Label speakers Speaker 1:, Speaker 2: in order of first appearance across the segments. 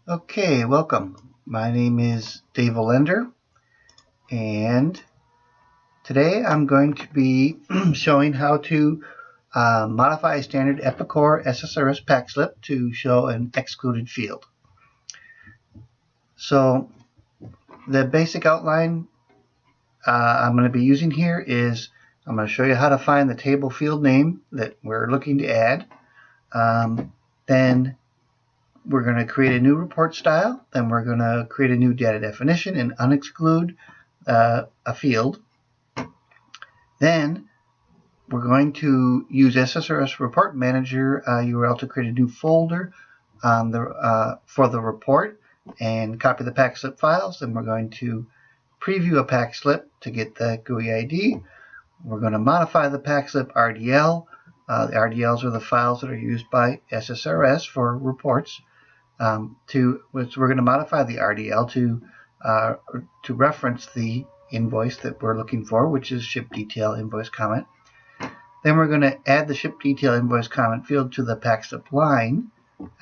Speaker 1: Okay, welcome. My name is Dave Olender, and today I'm going to be showing how to modify a standard Epicor SSRS packslip to show an excluded field. So the basic outline I'm going to be using here is I'm going to show you how to find the table field name that we're looking to add. Then we're going to create a new report style. Then we're going to create a new data definition and unexclude a field. Then we're going to use SSRS Report Manager URL to create a new folder on for the report and copy the packslip files. Then we're going to preview a packslip to get the GUI ID. We're going to modify the packslip RDL. The RDLs are the files that are used by SSRS for reports. We're going to modify the RDL to reference the invoice that we're looking for, which is ship detail invoice comment. Then we're going to add the ship detail invoice comment field to the packslip line,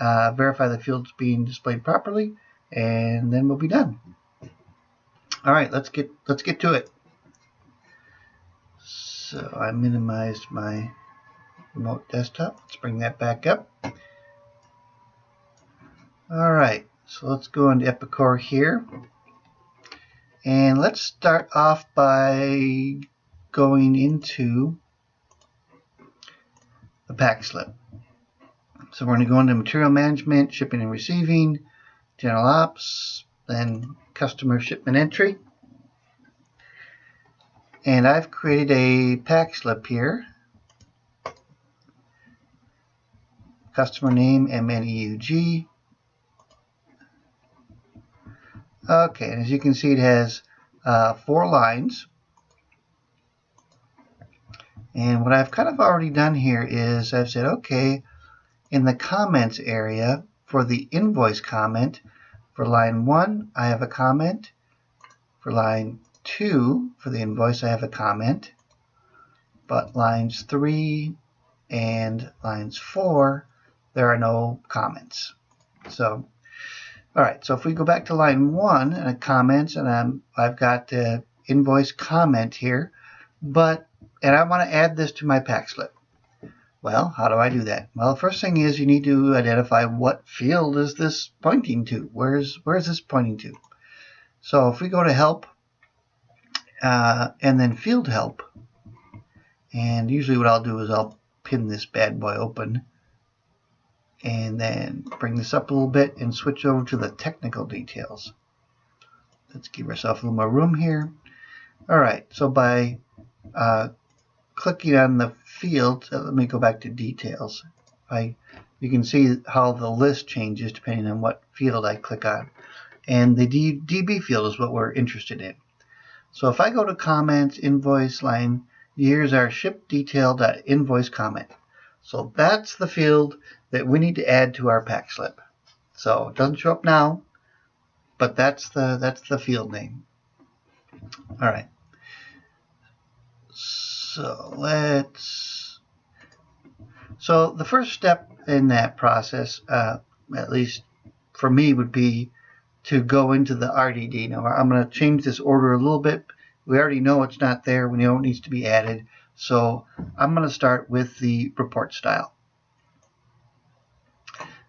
Speaker 1: verify the field's being displayed properly, and then we'll be done. All right, let's get to it. So I minimized my remote desktop. Let's bring that back up. All right, so let's go into Epicor here. And let's start off by going into the packslip. So we're going to go into material management, shipping and receiving, general ops, then customer shipment entry. And I've created a packslip here. Customer name MNEUG. Okay, and as you can see, it has 4 lines. And what I've kind of already done here is I've said, okay, in the comments area for the invoice comment, for line 1, I have a comment. For line 2, for the invoice, I have a comment. But lines 3 and lines 4, there are no comments. So, all right, so if we go back to line 1 and comments, and I've got the invoice comment here, and I want to add this to my packslip. Well, how do I do that? Well, the first thing is you need to identify what field is this pointing to. Where is this pointing to? So if we go to help and then field help, and usually what I'll do is I'll pin this bad boy open and then bring this up a little bit and switch over to the technical details. Let's give ourselves a little more room here. All right, so by clicking on the field, let me go back to details. You can see how the list changes depending on what field I click on. And the DB field is what we're interested in. So if I go to comments, invoice line, here's our ship detail.invoice comment. So that's the field that we need to add to our packslip. So it doesn't show up now, but that's the field name. All right. So the first step in that process, at least for me, would be to go into the RDD. Now I'm going to change this order a little bit. We already know it's not there. We know it needs to be added. So I'm going to start with the report style.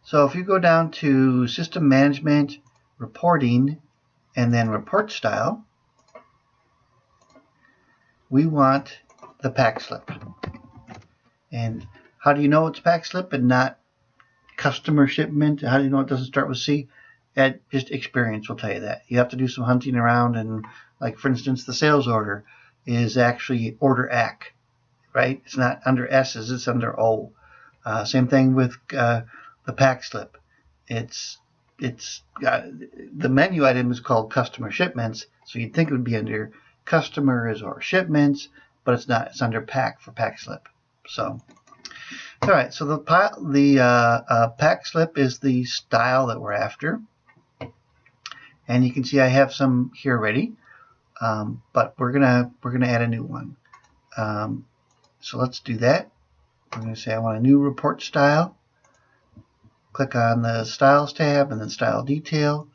Speaker 1: So if you go down to System Management, Reporting, and then Report Style, we want the packslip. And how do you know it's packslip and not customer shipment? How do you know it doesn't start with C? Just experience will tell you that. You have to do some hunting around, and like for instance, the sales order is actually order AC, right? It's not under S's, it's under O. Same thing with the packslip. The menu item is called customer shipments, so you'd think it would be under customers or shipments, but it's not. It's under pack for packslip. So, all right. So the packslip is the style that we're after, and you can see I have some here ready, but we're gonna add a new one. So let's do that. I'm going to say I want a new report style. click on the Styles tab and then Style Detail,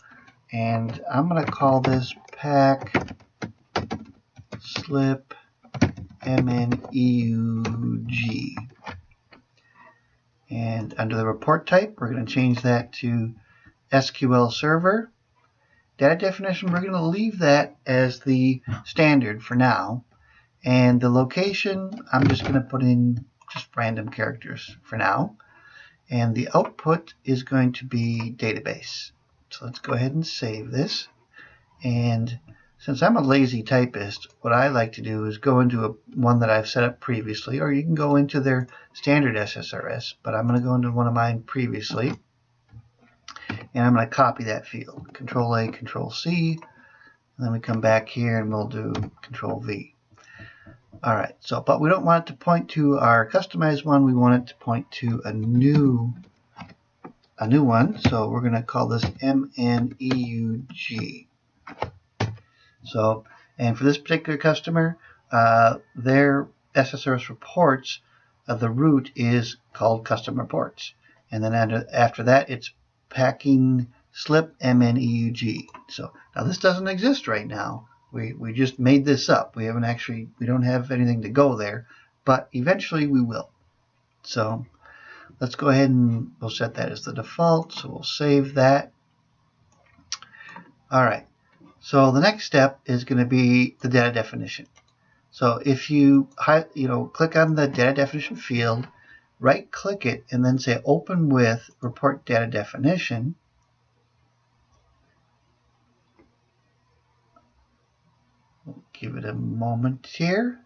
Speaker 1: and I'm going to call this PackingSlipAddInvoiceComment. And under the report type, we're going to change that to SQL Server. Data definition, we're going to leave that as the standard for now. And the location, I'm just going to put in just random characters for now. And the output is going to be database. So let's go ahead and save this. And since I'm a lazy typist, what I like to do is go into one that I've set up previously, or you can go into their standard SSRS, but I'm going to go into one of mine previously. And I'm going to copy that field. Control A, Control C. And then we come back here and we'll do Control V. All right, so, but we don't want it to point to our customized one. We want it to point to a new one. So we're going to call this MNEUG. So, and for this particular customer, their SSRS reports, the root is called custom reports. And then after that, it's PackingSlipMNEUG. So now this doesn't exist right now. We just made this up. We don't have anything to go there, but eventually we will. So let's go ahead and we'll set that as the default. So we'll save that. All right. So the next step is going to be the data definition. So if you click on the data definition field, right click it, and then say open with report data definition. We'll give it a moment here.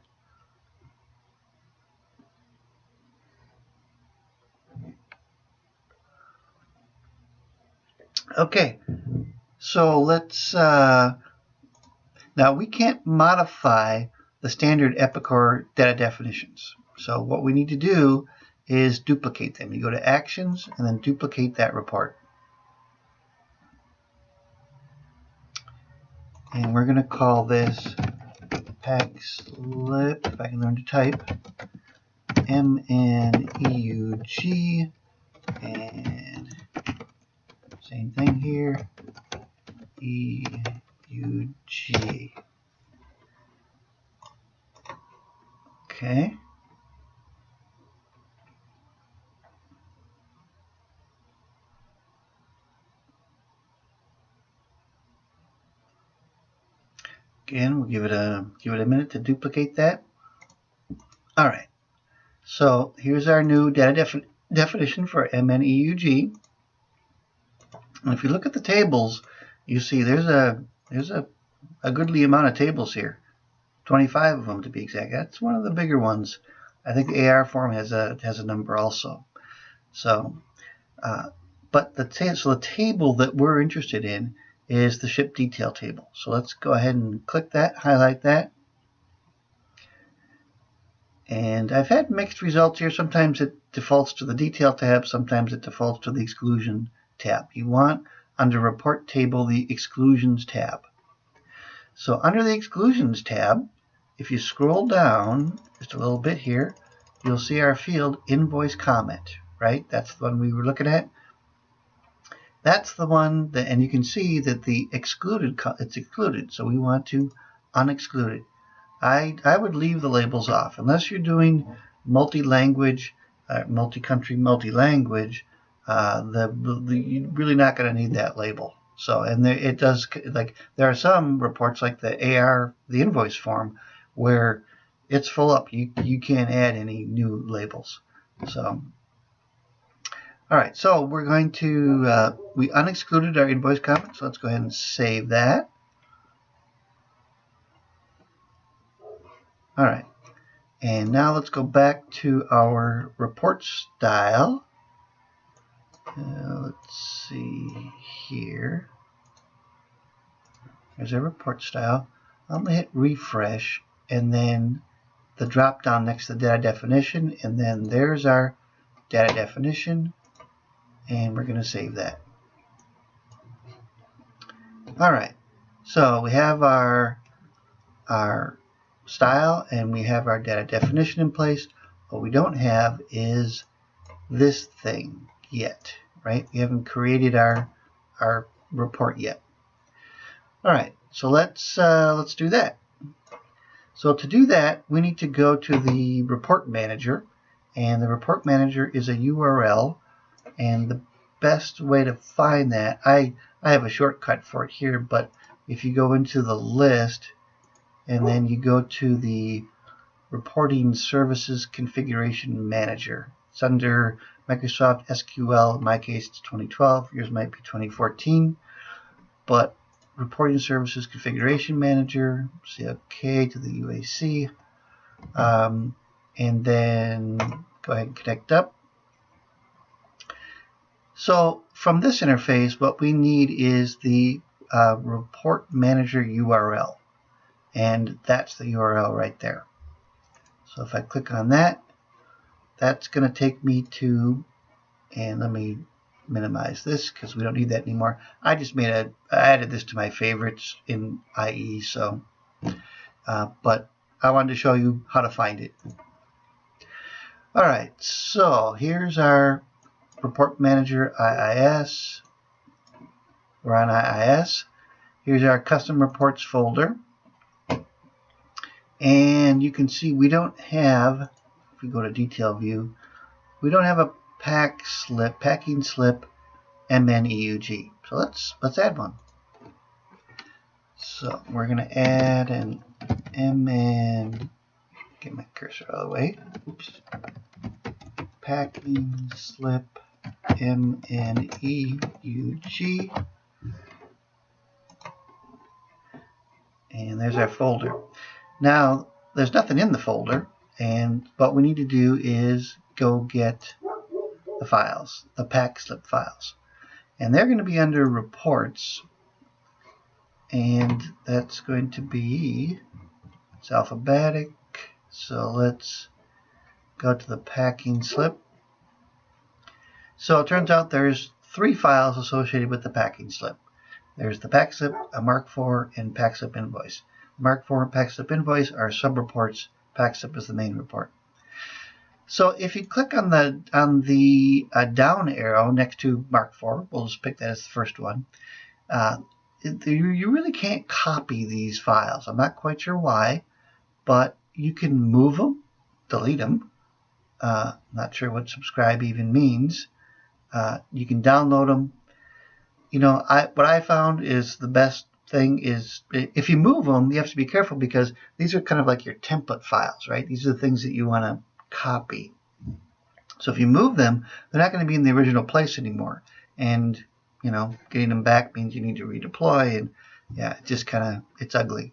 Speaker 1: Okay, so let's now we can't modify the standard Epicor data definitions. So what we need to do is duplicate them. You go to Actions and then duplicate that report. And we're going to call this PackSlip, if I can learn to type, MNEUG, and same thing here, EUG. Okay. Again, we'll give it a minute to duplicate that. All right. So here's our new data definition for MNEUG. And if you look at the tables, you see there's a goodly amount of tables here, 25 of them to be exact. That's one of the bigger ones. I think the AR form has a number also. So, but the table that we're interested in is the ship detail table. So let's go ahead and click that, highlight that. And I've had mixed results here. Sometimes it defaults to the detail tab, sometimes it defaults to the exclusion tab. You want under report table the exclusions tab. So under the exclusions tab, if you scroll down just a little bit here, you'll see our field invoice comment, right? That's the one we were looking at. That's the one that, and you can see that the excluded, it's excluded, so we want to unexclude it. I would leave the labels off unless you're doing multi-language, multi-country, multi-language. You're really not going to need that label. So, and there are some reports like the invoice form, where it's full up. You can't add any new labels. So. All right, so we're going to, we unexcluded our invoice comment, so let's go ahead and save that. All right, and now let's go back to our report style. Let's see here. There's a report style. I'm going to hit refresh, and then the drop down next to the data definition, and then there's our data definition. And we're going to save that. All right, so we have our style and we have our data definition in place. What we don't have is this thing yet. right? We haven't created our report yet. All right, so let's do that. So to do that, we need to go to the report manager, and the report manager is a URL, and the best way to find that, I have a shortcut for it here, but if you go into the list and then you go to the Reporting Services Configuration Manager, it's under Microsoft SQL. In my case, it's 2012. Yours might be 2014. But Reporting Services Configuration Manager, say OK to the UAC, and then go ahead and connect up. So from this interface, what we need is the Report Manager URL, and that's the URL right there. So if I click on that, that's going to take me to, and let me minimize this because we don't need that anymore. I just I added this to my favorites in IE, so but I wanted to show you how to find it. All right, so here's our Report Manager IIS. We're on IIS. Here's our Custom Reports folder, and you can see we don't have, if we go to Detail View, we don't have a PackingSlip MNEUG. So let's add one. So we're going to add an MN, get my cursor out of the way. Oops. PackingSlip MNEUG. And there's our folder. Now, there's nothing in the folder, and what we need to do is go get the files, the PackSlip files. And they're going to be under Reports, and that's going to be, it's alphabetic, so let's go to the PackingSlip. So it turns out there's 3 files associated with the PackingSlip. There's the PackSlip, a Mark IV, and PackSlip Invoice. Mark IV and PackSlip Invoice are sub-reports. PackSlip is the main report. So if you click on the down arrow next to Mark IV, we'll just pick that as the first one. You really can't copy these files. I'm not quite sure why, but you can move them, delete them. Not sure what subscribe even means. You can download them. You know, what I found is the best thing is if you move them, you have to be careful because these are kind of like your template files, right? These are the things that you want to copy. So if you move them, they're not going to be in the original place anymore. And, you know, getting them back means you need to redeploy, and yeah, it just kind of, it's ugly.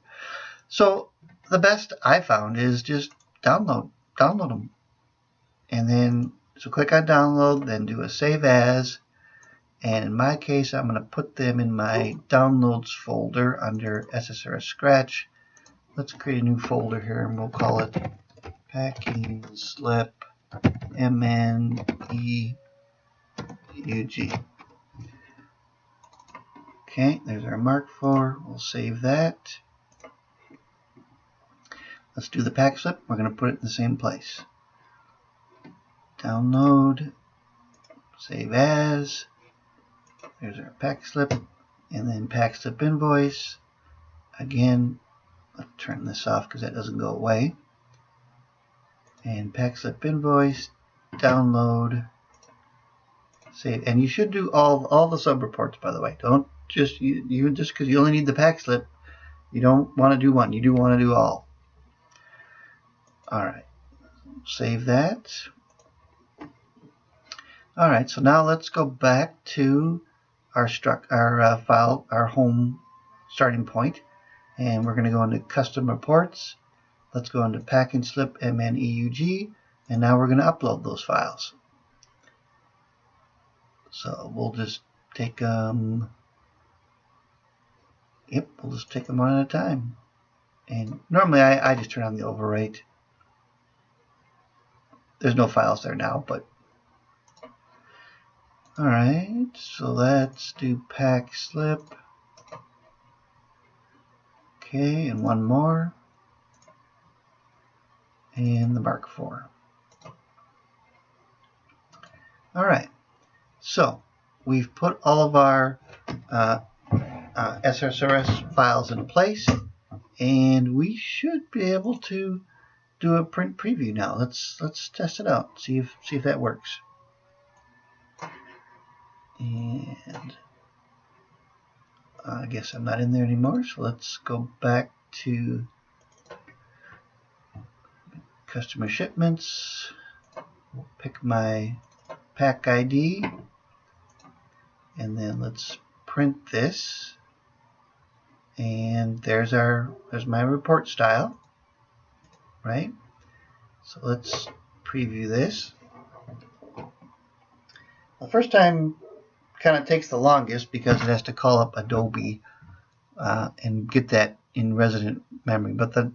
Speaker 1: So the best I found is just download them. And then, so click on download, then do a save as. And in my case, I'm going to put them in my downloads folder under SSRS Scratch. Let's create a new folder here, and we'll call it PackingSlip MNEUG. Okay, there's our Mark IV. We'll save that. Let's do the PackSlip. We're going to put it in the same place. Download, save as. There's our PackSlip, and then PackSlip Invoice. Again, let's turn this off because that doesn't go away. And PackSlip Invoice, download, save. And you should do all the sub-reports, by the way. Don't just, you just because you only need the PackSlip, you don't want to do one. You do want to do all. All right, save that. All right, so now let's go back to our file, our home starting point, and we're going to go into Custom Reports. Let's go into PackingSlip MNEUG, and now we're going to upload those files. So we'll just take we'll just take them one at a time. And normally I just turn on the overwrite. There's no files there now, but all right, so let's do PackSlip. Okay, and one more. And the Mark IV. All right, so we've put all of our SSRS files in place, and we should be able to do a print preview now. Let's test it out. See if that works. And I guess I'm not in there anymore, so let's go back to customer shipments. Pick my pack ID, and then let's print this. And there's my report style, right? So let's preview this. The first time kind of takes the longest because it has to call up Adobe and get that in resident memory. But the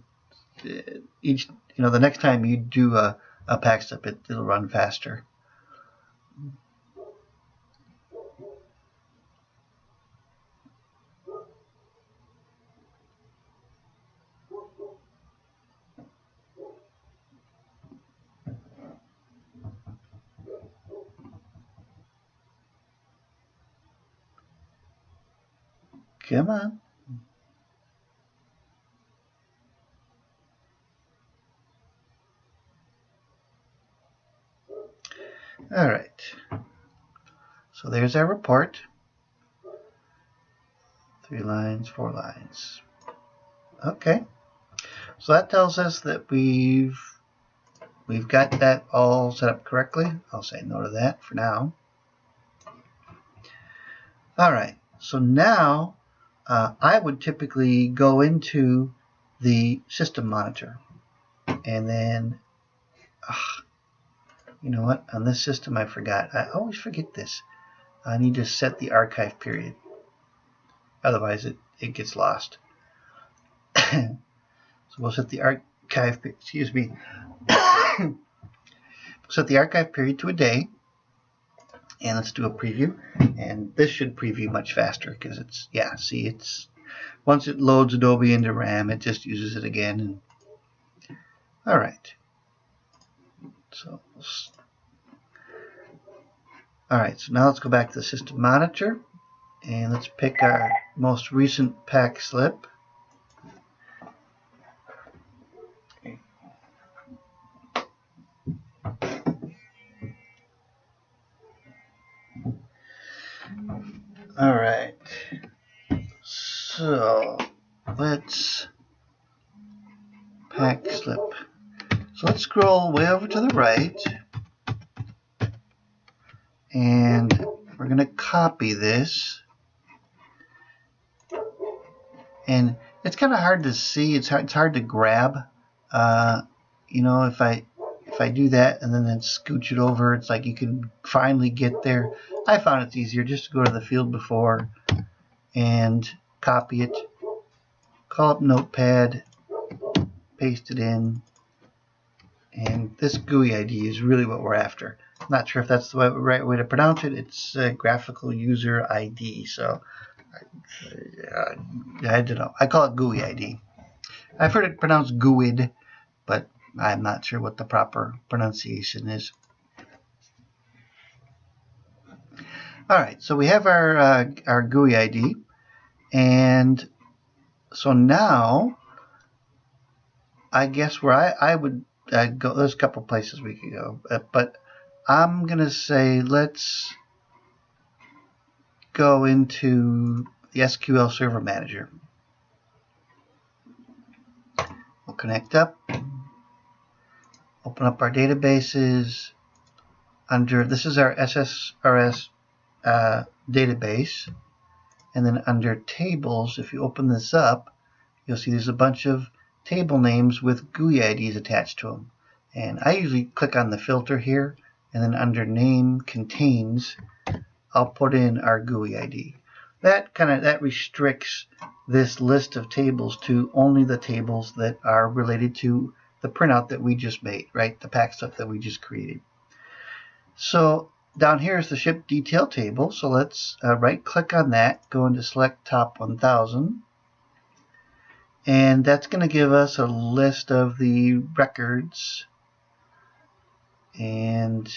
Speaker 1: next time you do a PackSlip, it'll run faster. Come on. All right. So there's our report. 3 lines, 4 lines. Okay. So that tells us that we've got that all set up correctly. I'll say no to that for now. All right. So now I would typically go into the system monitor, and then you know what? On this system, I forgot. I always forget this. I need to set the archive period. Otherwise, it gets lost. So we'll set the archive. Excuse me. Set the archive period to a day, and let's do a preview. And this should preview much faster because it's once it loads Adobe into RAM, it just uses it again. All right. So now let's go back to the system monitor, and let's pick our most recent PackSlip. All right. So let's PackSlip. So let's scroll way over to the right, and we're going to copy this. And it's kind of hard to see. It's hard to grab. If I do that and then scooch it over, it's like you can finally get there. I found it's easier just to go to the field before and copy it, call up Notepad, paste it in, and this GUI ID is really what we're after. I'm not sure if that's the right way to pronounce it. It's graphical user ID, so I don't know. I call it GUI ID. I've heard it pronounced GUID, but I'm not sure what the proper pronunciation is. All right, so we have our GUI ID, and so now I guess where I would go, there's a couple places we could go, but I'm gonna say let's go into the Sql Server Manager. We'll connect up, open up our databases. This is our SSRS database, and then under tables, if you open this up, you'll see there's a bunch of table names with GUI IDs attached to them. And I usually click on the filter here, and then under name contains, I'll put in our GUI ID. That restricts this list of tables to only the tables that are related to the printout that we just made, right? The PackSlip that we just created. So down here is the ship detail table. So let's right click on that, go into select top 1000. And that's going to give us a list of the records. And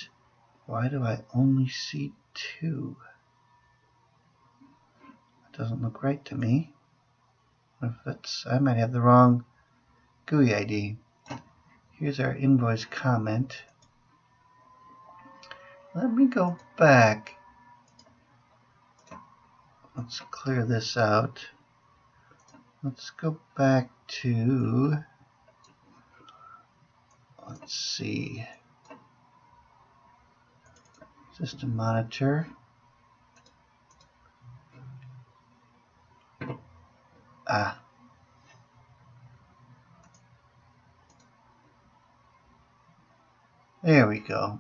Speaker 1: why do I only see 2? doesn't look right to me. If it's, I might have the wrong GUI ID. Here's our invoice comment. Let me go back. Let's clear this out. Let's go back to, let's see, System Monitor. There we go.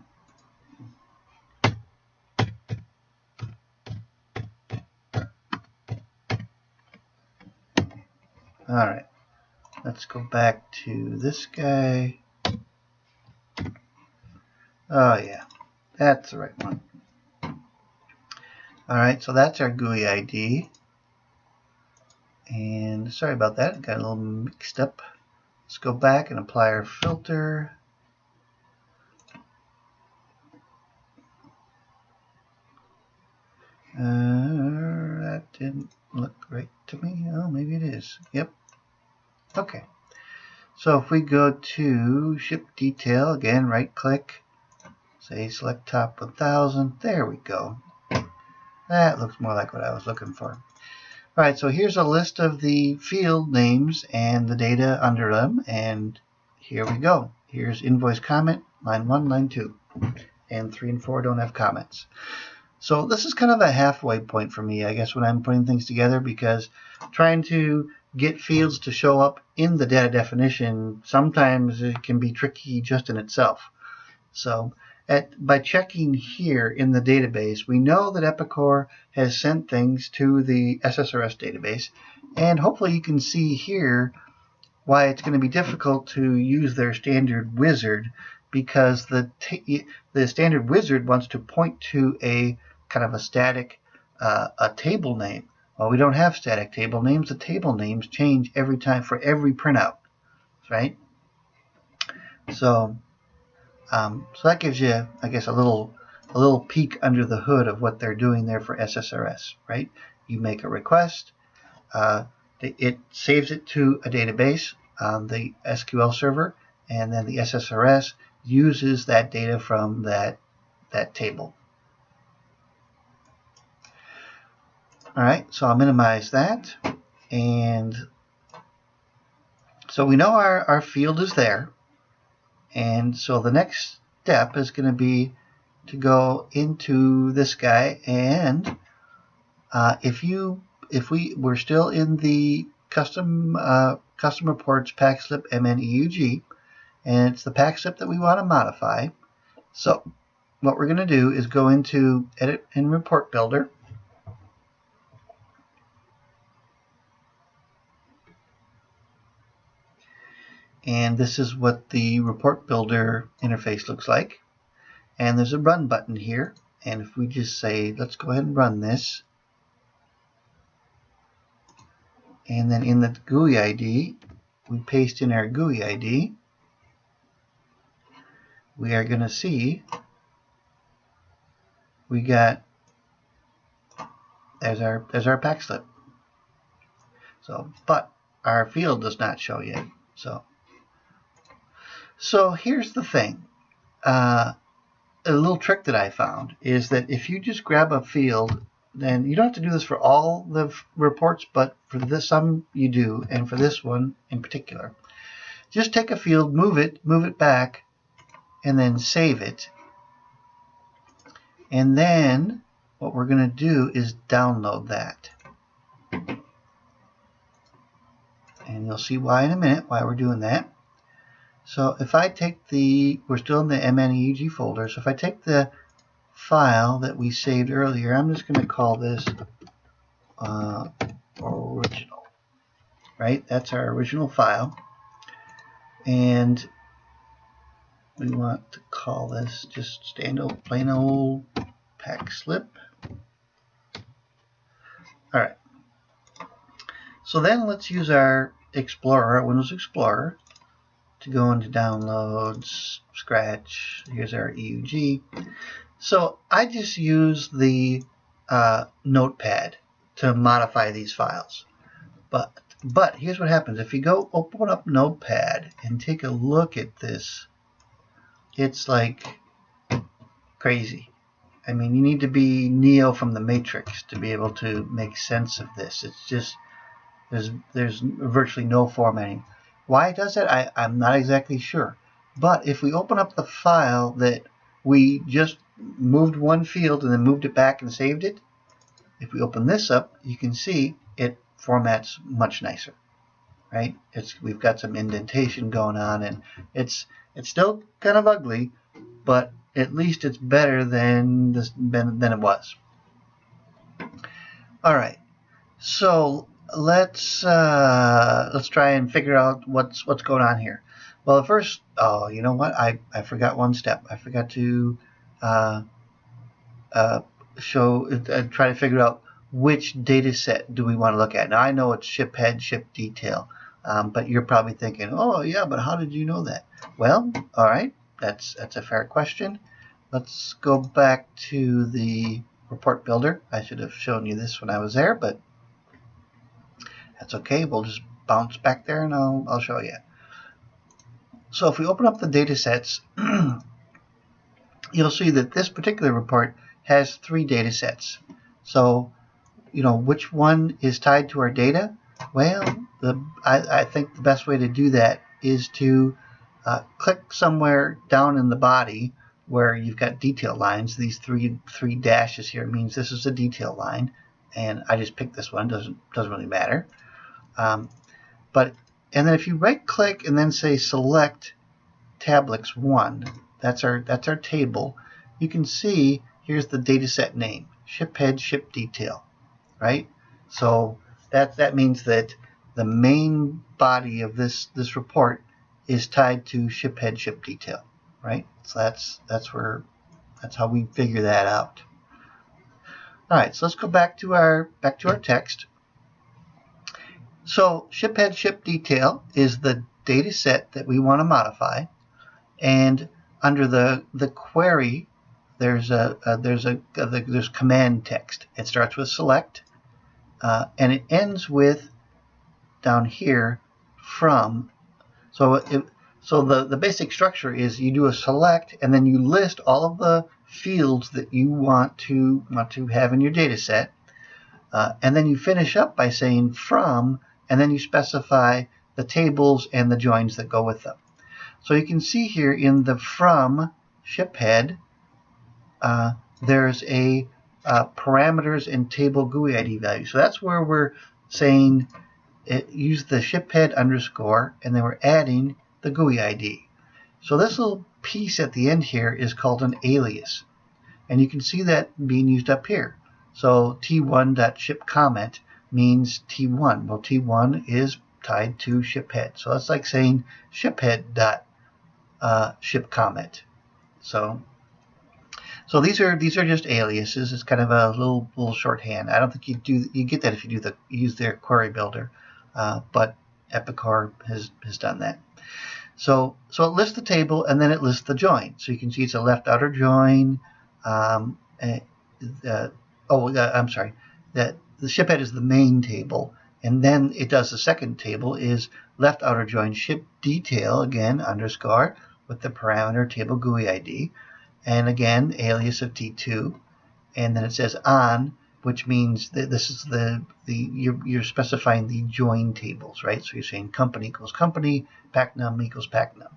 Speaker 1: Alright, let's go back to this guy. Oh yeah, that's the right one. Alright, so that's our GUI ID. And sorry about that, got a little mixed up. Let's go back and apply our filter. That didn't look right to me. Oh, maybe it is. Yep. Okay. So if we go to ship detail, again, right click, say select top 1000. There we go. That looks more like what I was looking for. Alright, so here's a list of the field names and the data under them, and here we go. Here's invoice comment, line 1, line 2, and 3 and 4 don't have comments. So this is kind of a halfway point for me, I guess, when I'm putting things together, because trying to get fields to show up in the data definition, sometimes it can be tricky just in itself. So by checking here in the database, we know that Epicor has sent things to the SSRS database, and hopefully you can see here why it's going to be difficult to use their standard wizard, because the standard wizard wants to point to a kind of a static a table name. Well, we don't have static table names. The table names change every time for every printout, right? So that gives you, I guess, a little peek under the hood of what they're doing there for SSRS, right? You make a request, it saves it to a database on the SQL server, and then the SSRS uses that data from that table. All right, so I'll minimize that, and so we know our field is there. And so the next step is going to be to go into this guy, and if we're still in the custom reports PackingSlip MNEUG, and it's the PackingSlip that we want to modify. So what we're going to do is go into Edit and Report Builder. And this is what the report builder interface looks like. And there's a run button here. And if we just say, let's go ahead and run this. And then in the GUI ID, we paste in our GUI ID. We are going to see we got, there's our PackingSlip. So, but our field does not show yet. So here's the thing. A little trick that I found is that if you just grab a field, then you don't have to do this for all the reports, but for this some you do, and for this one in particular. Just take a field, move it back, and then save it. And then what we're going to do is download that. And you'll see why in a minute, why we're doing that. So if I take we're still in the MNEUG folder, so if I take the file that we saved earlier, I'm just going to call this original, right? That's our original file. And we want to call this just plain old PackingSlip. All right. So then let's use our Explorer, Windows Explorer, to go into Downloads, Scratch. Here's our EUG. So I just use the Notepad. to modify these files. But here's what happens. If you go open up Notepad and take a look at this, it's like crazy. I mean, you need to be Neo from the Matrix to be able to make sense of this. It's just, there's virtually no formatting. Why it does that, I'm not exactly sure. But if we open up the file that we just moved one field and then moved it back and saved it, if we open this up, you can see it formats much nicer, right? We've got some indentation going on, and it's still kind of ugly, but at least it's better than it was. All right, so let's try and figure out what's going on here. Well, at first, oh, you know what? I forgot one step. I forgot to try to figure out which data set do we want to look at. Now I know it's ship head, ship detail, but you're probably thinking, oh yeah, but how did you know that? Well, all right, that's a fair question. Let's go back to the report builder. I should have shown you this when I was there, but that's okay. We'll just bounce back there and I'll show you. So if we open up the data sets, you'll see that this particular report has 3 data sets. So, you know, which one is tied to our data? Well, I think the best way to do that is to click somewhere down in the body where you've got detail lines. These three dashes here means this is a detail line, and I just picked this one. Doesn't really matter. And then if you right click and then say select Tablix 1, that's our table. You can see here's the data set name, ship head, ship detail, right? So that means that the main body of this report is tied to ship head, ship detail, right? So that's how we figure that out. All right, so let's go back to our text. So ship head, ship detail is the data set that we want to modify, and under the query there's command text. It starts with select, and it ends with down here from. So the basic structure is you do a select and then you list all of the fields that you want to have in your data set, and then you finish up by saying from, and then you specify the tables and the joins that go with them. So you can see here in the from ship head, there's a parameters and table GUI ID value. So that's where we're saying use the ship head underscore, and then we're adding the GUI ID. So this little piece at the end here is called an alias, and you can see that being used up here. So t1.shipComment means T1. Well, T1 is tied to ship head, so that's like saying shiphead.shipComment. So these are just aliases. It's kind of a little shorthand. I don't think you get that if you use their query builder, but Epicor has done that. So it lists the table and then it lists the join. So you can see it's a left outer join. I'm sorry. That the ship head is the main table, and then it does the second table is left outer join ship detail, again underscore with the parameter table GUI ID, and again alias of T2, and then it says on, which means that this is you're specifying the join tables, right? So you're saying company equals company, packnum equals packnum,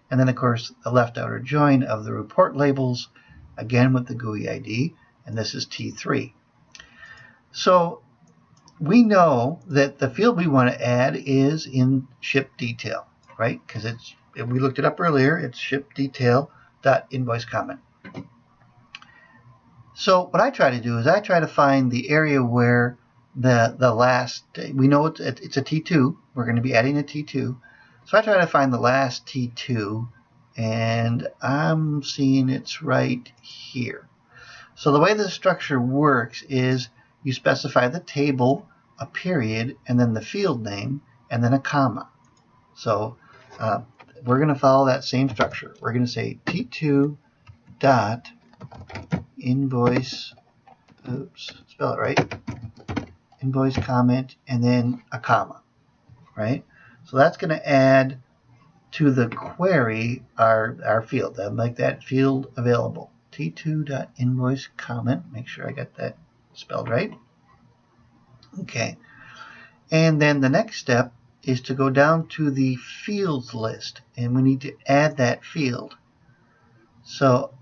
Speaker 1: and then of course the left outer join of the report labels, again with the GUI ID, and this is T3. So we know that the field we want to add is in ship detail, right? Because we looked it up earlier. It's ship detail.invoiceComment. So what I try to do is I try to find the area where the last, we know it's a T2. We're going to be adding a T2. So I try to find the last T2, and I'm seeing it's right here. So the way the structure works is you specify the table, a period, and then the field name, and then a comma. So we're going to follow that same structure. We're going to say T2 dot invoice, spell it right, invoice comment, and then a comma, right? So that's going to add to the query our field. I'd like that field available. T2.InvoiceComment. Make sure I got that spelled right. Okay. And then the next step is to go down to the fields list, and we need to add that field. So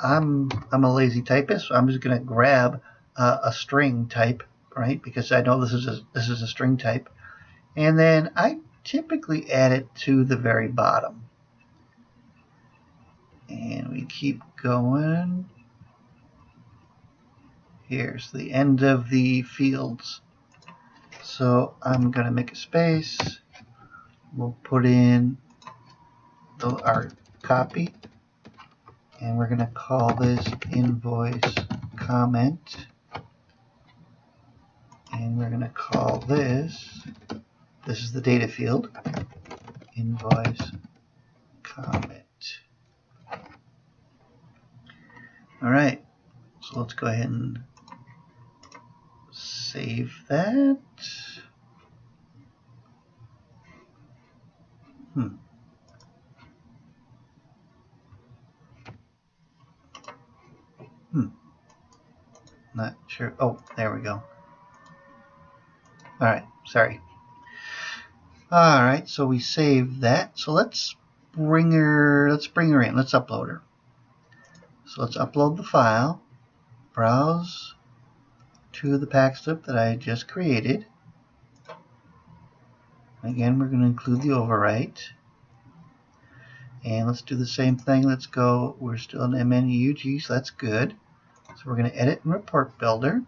Speaker 1: I'm a lazy typist, so I'm just going to grab a string type, right? Because I know this is a string type, and then I typically add it to the very bottom. And we keep going. Here's the end of the fields. So I'm going to make a space. We'll put in our copy, and we're going to call this invoice comment, and we're going to call this is the data field, invoice comment. All right, so let's go ahead and save that. Not sure. Oh, there we go. All right, sorry. All right, so we saved that. So let's bring her in. Let's upload her. So let's upload the file. Browse to the PackSlip that I just created. Again, we're going to include the overwrite. And let's do the same thing. Let's go. We're still in MNUG, so that's good. So we're going to edit in Report Builder.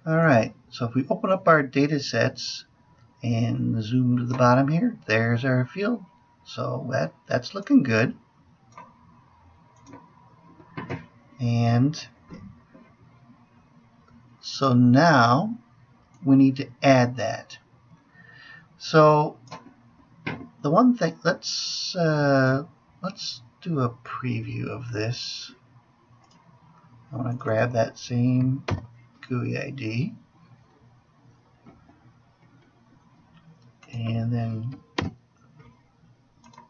Speaker 1: All right, so if we open up our data sets and zoom to the bottom here, there's our field. So that's looking good. And so now we need to add that. So the one thing, let's do a preview of this. I want to grab that same GUI ID and then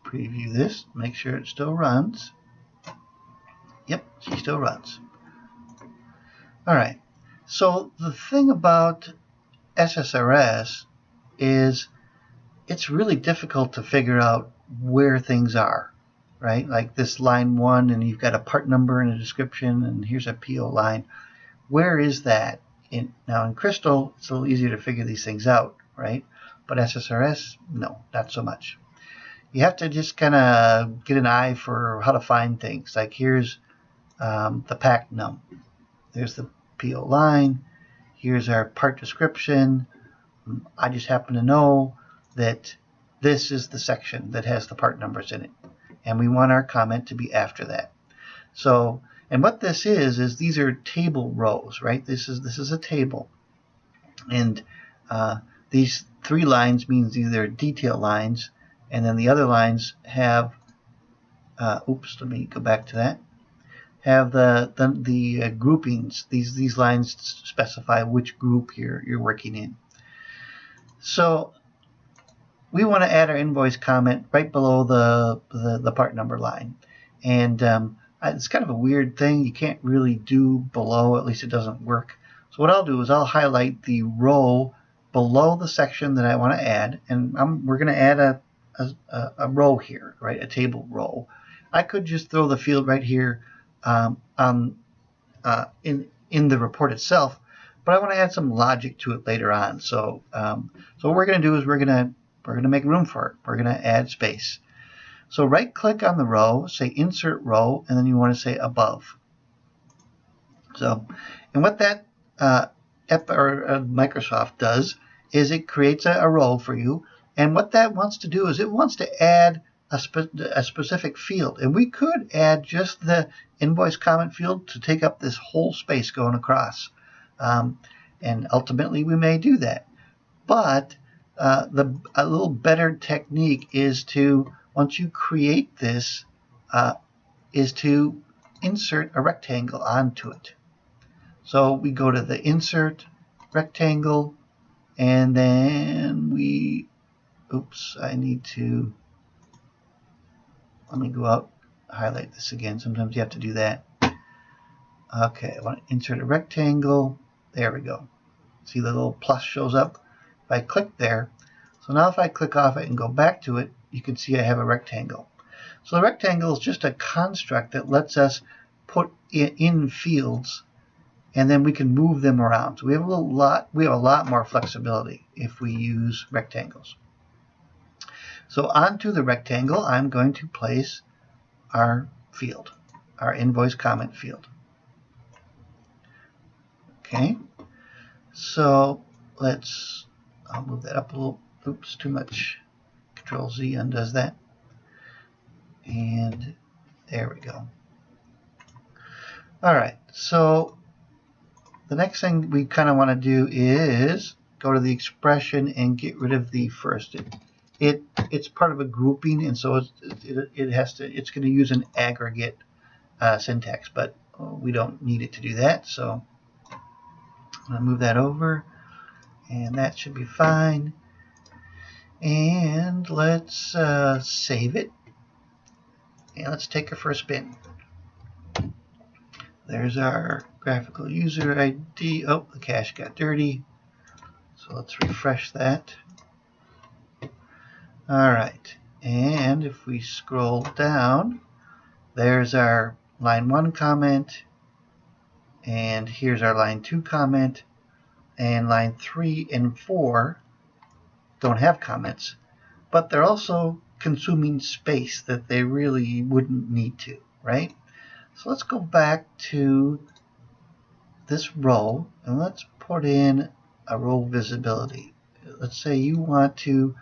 Speaker 1: preview this, make sure it still runs. Yep, she still runs. All right, so the thing about SSRS is it's really difficult to figure out where things are, right? Like this line 1, and you've got a part number and a description, and here's a PO line. Where is that? Now in Crystal, it's a little easier to figure these things out, right? But SSRS, no, not so much. You have to just kind of get an eye for how to find things. Like here's the pack num. There's the PO line. Here's our part description. I just happen to know that this is the section that has the part numbers in it, and we want our comment to be after that. So, and what this is these are table rows, right? This is a table, and these 3 lines means either detail lines, and then the other lines have oops, let me go back to that. Have the groupings. These lines specify which group you're working in. So we want to add our invoice comment right below the part number line, and it's kind of a weird thing. You can't really do below, at least it doesn't work. So what I'll do is I'll highlight the row below the section that I want to add, and we're going to add a row here, right? A table row. I could just throw the field right here in the report itself, but I want to add some logic to it later on. So what we're going to do is we're going to make room for it. We're going to add space. So right click on the row, say insert row, and then you want to say above. So, and what that Microsoft does is it creates a row for you, and what that wants to do is it wants to add a specific field, and we could add just the invoice comment field to take up this whole space going across, and ultimately we may do that. But a little better technique is to, once you create this is to insert a rectangle onto it. So we go to the Insert, Rectangle, and then we, oops, I need to, let me go out, highlight this again. Sometimes you have to do that. Okay, I want to insert a rectangle. There we go. See the little plus shows up? If I click there, so now if I click off it and go back to it, you can see I have a rectangle. So the rectangle is just a construct that lets us put in fields, and then we can move them around. So we have a lot more flexibility if we use rectangles. So onto the rectangle, I'm going to place our field, our invoice comment field. Okay, so I'll move that up a little. Oops, too much. Control Z undoes that. And there we go. All right, so the next thing we kind of want to do is go to the expression and get rid of the first. It's part of a grouping, and so it's going to use an aggregate syntax, but we don't need it to do that. So I'm going to move that over, and that should be fine. And let's save it, and let's take a first spin. There's our graphical user ID. Oh, the cache got dirty. So let's refresh that. All right. And if we scroll down, there's our line 1 comment. And here's our line 2 comment. And line 3 and 4 don't have comments, but they're also consuming space that they really wouldn't need to, right? So let's go back to this row and let's put in a row visibility. Let's say you want to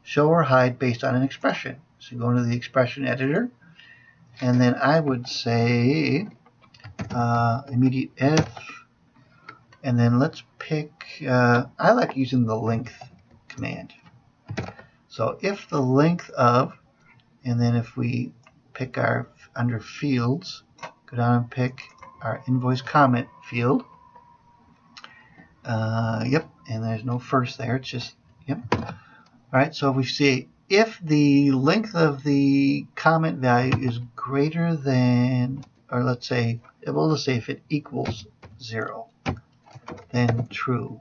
Speaker 1: show or hide based on an expression. So go into the expression editor, and then I would say immediate if, and then let's pick, I like using the length command. So if the length of, and then if we pick our, under fields, go down and pick our invoice comment field. Yep, and there's no first there, it's just, yep. All right, so if we see if the length of the comment value is greater than, or let's say, we'll just say if it equals 0, then true.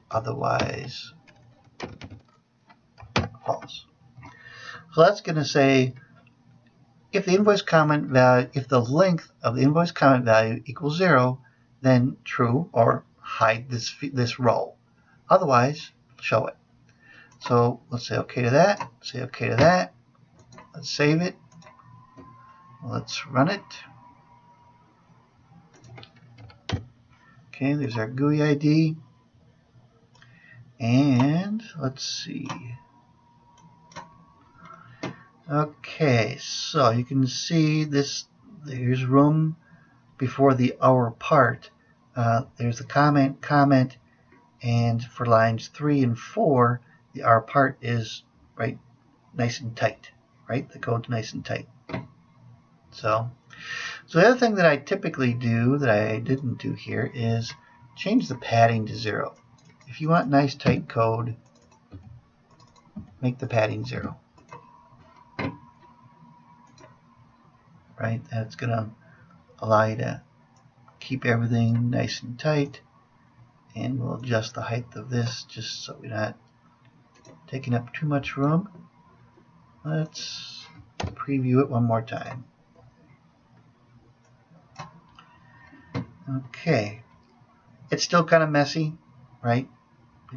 Speaker 1: Otherwise, false. So that's going to say if the invoice comment value, if the length of the invoice comment value equals 0, then true, or hide this row. Otherwise, show it. So let's say OK to that. Say OK to that. Let's save it. Let's run it. Okay, there's our GUI ID. And let's see. Okay, so you can see this. There's room before the our part. There's the comment, and for lines 3 and 4, the our part is right, nice and tight. Right, the code's nice and tight. So the other thing that I typically do that I didn't do here is change the padding to 0. If you want nice tight code, make the padding 0. Right, that's going to allow you to keep everything nice and tight, and we'll adjust the height of this just so we're not taking up too much room. Let's preview it one more time. Okay, it's still kind of messy, right?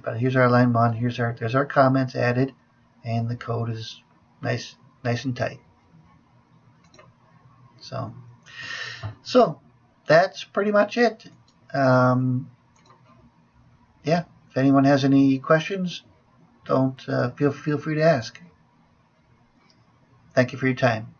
Speaker 1: But here's our line 1. There's our comments added, and the code is nice and tight. So that's pretty much it. Yeah, if anyone has any questions, don't feel free to ask. Thank you for your time.